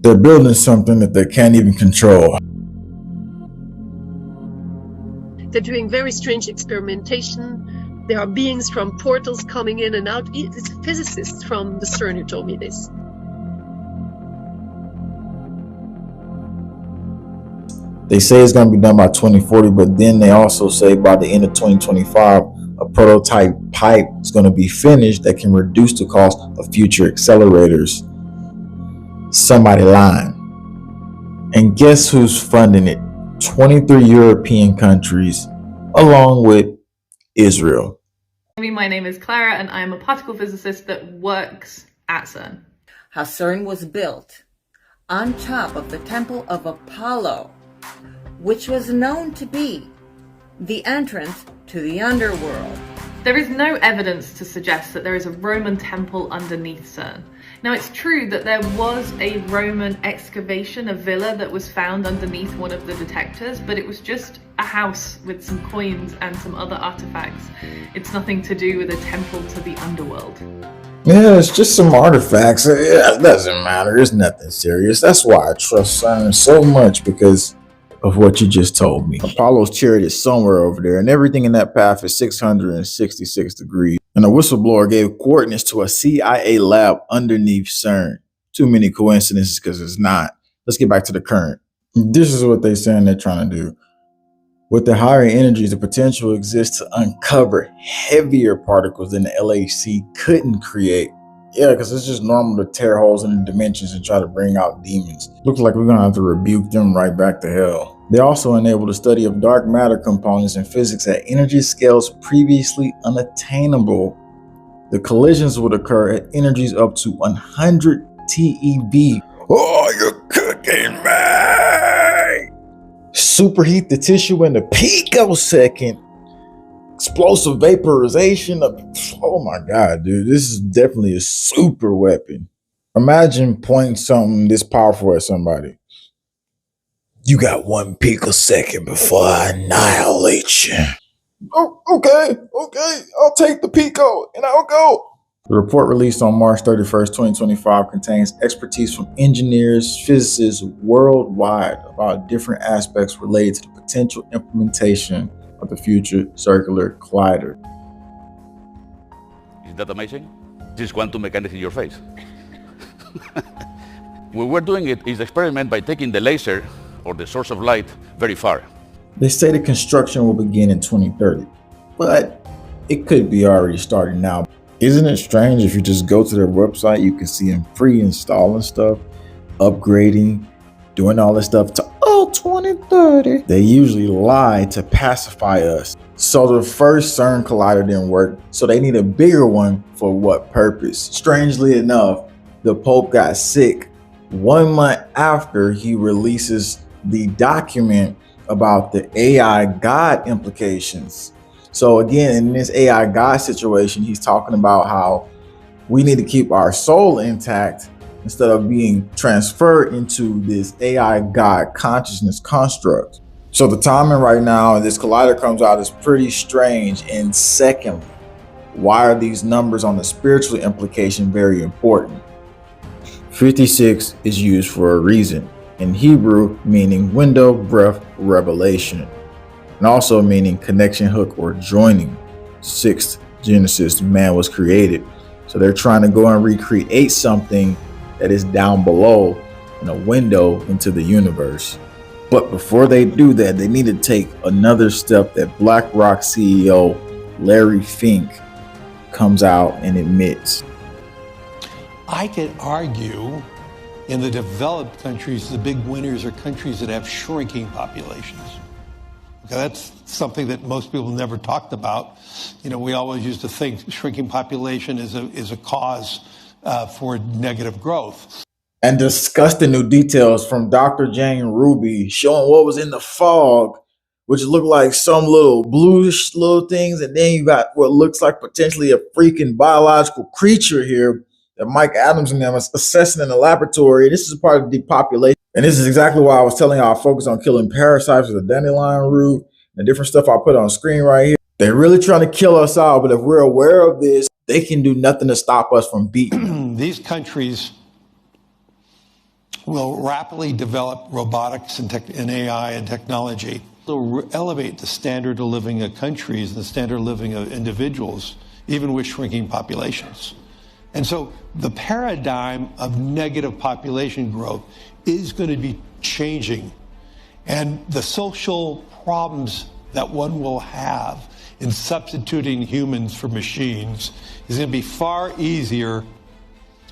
They're building something that they can't even control. They're doing very strange experimentation. There are beings from portals coming in and out. It's physicists from the CERN who told me this. They say it's going to be done by 2040, but then they also say by the end of 2025, a prototype pipe is going to be finished that can reduce the cost of future accelerators. Somebody lying. And guess who's funding it? 23 European countries, along with Israel. My name is Clara, and I am a particle physicist that works at CERN. How CERN was built on top of the Temple of Apollo, which was known to be the entrance to the underworld. There is no evidence to suggest that there is a Roman temple underneath CERN. Now, it's true that there was a Roman excavation, a villa that was found underneath one of the detectors, but it was just a house with some coins and some other artifacts. It's nothing to do with a temple to the underworld. Yeah, it's just some artifacts. It doesn't matter. It's nothing serious. That's why I trust CERN so much, because of what you just told me. Apollo's chariot is somewhere over there, and everything in that path is 666 degrees. And a whistleblower gave coordinates to a CIA lab underneath CERN. Too many coincidences, because it's not. Let's get back to the current. This is what they're saying they're trying to do. With the higher energies, the potential exists to uncover heavier particles than the LHC couldn't create. Yeah, because it's just normal to tear holes in the dimensions and try to bring out demons. Looks like we're going to have to rebuke them right back to hell. They also enable the study of dark matter components in physics at energy scales previously unattainable. The collisions would occur at energies up to 100 TeV. Oh, you're cooking me! Superheat the tissue in a picosecond. Explosive vaporization of, oh my God, dude, this is definitely a super weapon. Imagine pointing something this powerful at somebody. You got 1 picosecond before I annihilate you. Oh, okay, I'll take the pico and I'll go. The report released on March 31st, 2025 contains expertise from engineers, physicists worldwide about different aspects related to the potential implementation of the future circular collider. Isn't that amazing? This is quantum mechanics in your face. What we're doing is the experiment by taking the laser or the source of light very far. They say the construction will begin in 2030, but it could be already starting now. Isn't it strange if you just go to their website, you can see them pre-installing stuff, upgrading, doing all this stuff to 2030. They usually lie to pacify us. So the first CERN collider didn't work, so they need a bigger one. For what purpose? Strangely enough, the Pope got sick 1 month after he releases the document about the AI God implications. So again, in this AI God situation, he's talking about how we need to keep our soul intact instead of being transferred into this AI God consciousness construct. So the timing right now, this collider comes out, is pretty strange. And secondly, why are these numbers on the spiritual implication very important? 56 is used for a reason. In Hebrew, meaning window, breath, revelation. And also meaning connection, hook, or joining. 6th Genesis, man was created. So they're trying to go and recreate something that is down below in a window into the universe. But before they do that, they need to take another step that BlackRock CEO Larry Fink comes out and admits. I could argue in the developed countries, the big winners are countries that have shrinking populations. Okay, that's something that most people never talked about. You know, we always used to think shrinking population is a cause for negative growth. And discuss the new details from Dr. Jane Ruby, showing what was in the fog, which looked like some little bluish little things. And then you got what looks like potentially a freaking biological creature here that Mike Adams and them is assessing in the laboratory. This is part of depopulation. And this is exactly why I was telling you I focus on killing parasites with the dandelion root and the different stuff I put on screen right here. They're really trying to kill us all, but if we're aware of this, they can do nothing to stop us from beating them. These countries will rapidly develop robotics and AI and technology. It'll elevate the standard of living of countries and the standard of living of individuals, even with shrinking populations. And so the paradigm of negative population growth is going to be changing. And the social problems that one will have in substituting humans for machines is going to be far easier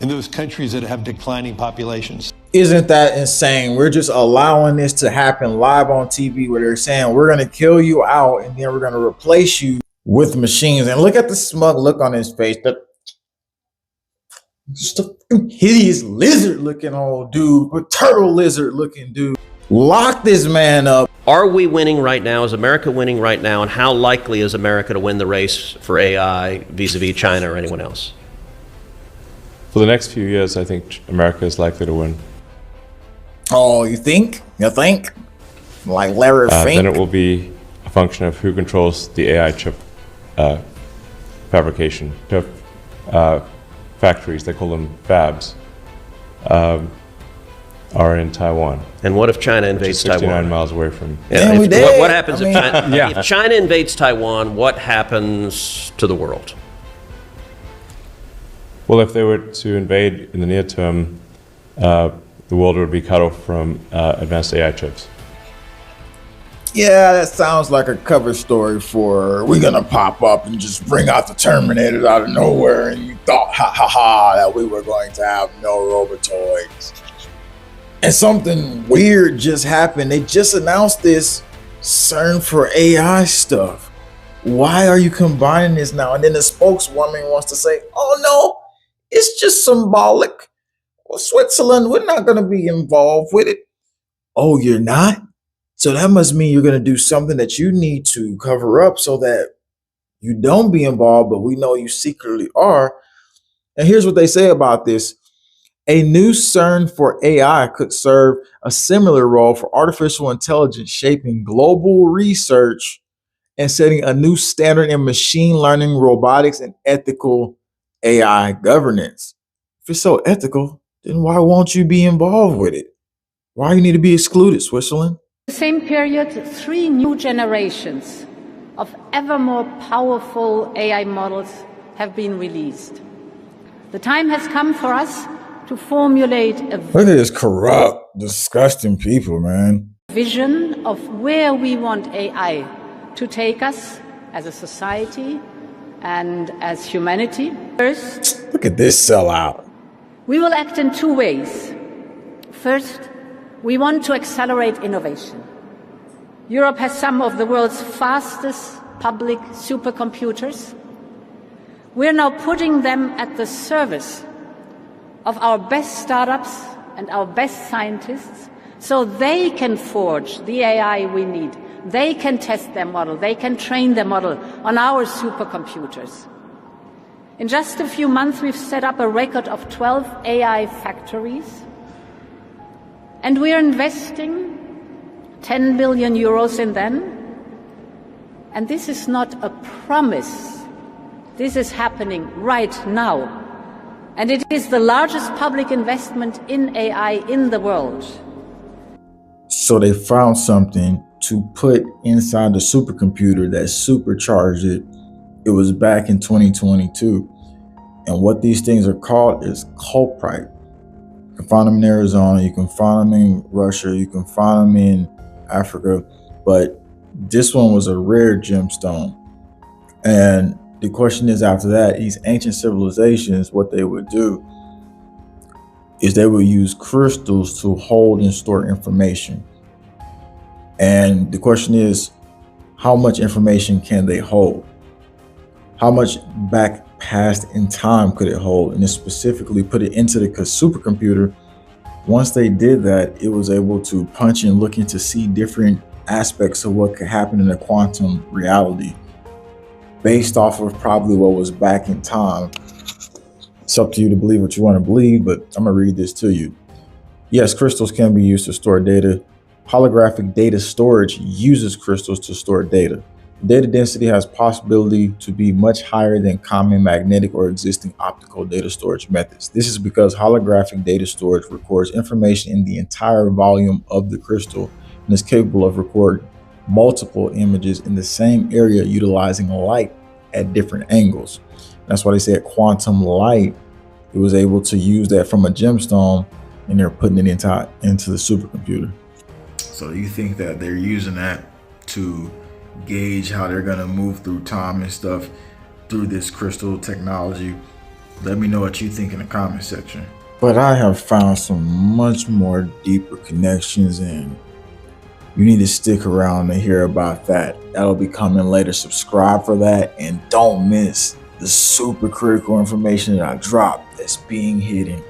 in those countries that have declining populations. Isn't that insane? We're just allowing this to happen live on TV where they're saying we're going to kill you out and then we're going to replace you with machines. And look at the smug look on his face. Just a hideous lizard looking old dude, a turtle lizard looking dude. Lock this man up. Are we winning right now? Is America winning right now? And how likely is America to win the race for AI vis-a-vis China or anyone else? For the next few years, I think America is likely to win. Oh, you think? You think? Like Larry Fink? Then it will be a function of who controls the AI chip fabrication. Factories, they call them fabs, are in Taiwan. And what if China invades 69 Taiwan? miles away from. Yeah, what happens if China, Yeah. if China invades Taiwan? What happens to the world? Well, if they were to invade in the near term, the world would be cut off from advanced AI chips. Yeah, that sounds like a cover story for we're gonna pop up and just bring out the Terminators out of nowhere, and you thought, ha ha ha, that we were going to have no robotoids. And something weird just happened. They just announced this CERN for AI stuff. Why are you combining this now? And then the spokeswoman wants to say, oh no, it's just symbolic. Well, Switzerland, we're not gonna be involved with it. Oh, you're not? So that must mean you're going to do something that you need to cover up so that you don't be involved, but we know you secretly are. And here's what they say about this. A new CERN for AI could serve a similar role for artificial intelligence, shaping global research and setting a new standard in machine learning, robotics, and ethical AI governance. If it's so ethical, then why won't you be involved with it? Why you need to be excluded, Switzerland? In the same period, 3 new generations of ever more powerful AI models have been released. The time has come for us to formulate a Look at this corrupt, disgusting people, man. vision of where we want AI to take us as a society and as humanity. First, Look at this sellout. we will act in 2 ways. First, we want to accelerate innovation. Europe has some of the world's fastest public supercomputers. We're now putting them at the service of our best startups and our best scientists so they can forge the AI we need. They can test their model. They can train their model on our supercomputers. In just a few months, we've set up a record of 12 AI factories. And we are investing 10 billion euros in them. And this is not a promise. This is happening right now. And it is the largest public investment in AI in the world. So they found something to put inside the supercomputer that supercharged it. It was back in 2022. And what these things are called is cuprite. You can find them in Arizona, you can find them in Russia, you can find them in Africa, but this one was a rare gemstone. And the question is, after that, these ancient civilizations, what they would do is they would use crystals to hold and store information. And the question is, how much information can they hold? How much back past in time could it hold? And then specifically put it into the supercomputer. Once they did that, it was able to punch and look into see different aspects of what could happen in a quantum reality based off of probably what was back in time. It's up to you to believe what you want to believe, but I'm gonna read this to you. Yes, crystals can be used to store data. Holographic data storage uses crystals to store data. Data density has possibility to be much higher than common magnetic or existing optical data storage methods. This is because holographic data storage records information in the entire volume of the crystal and is capable of recording multiple images in the same area utilizing light at different angles. That's why they said quantum light. It was able to use that from a gemstone, and they're putting it into the supercomputer. So you think that they're using that to gauge how they're gonna move through time and stuff through this crystal technology? Let me know what you think in the comment section. But I have found some much more deeper connections, and you need to stick around to hear about that. That'll be coming later. Subscribe for that, and don't miss the super critical information that I dropped that's being hidden.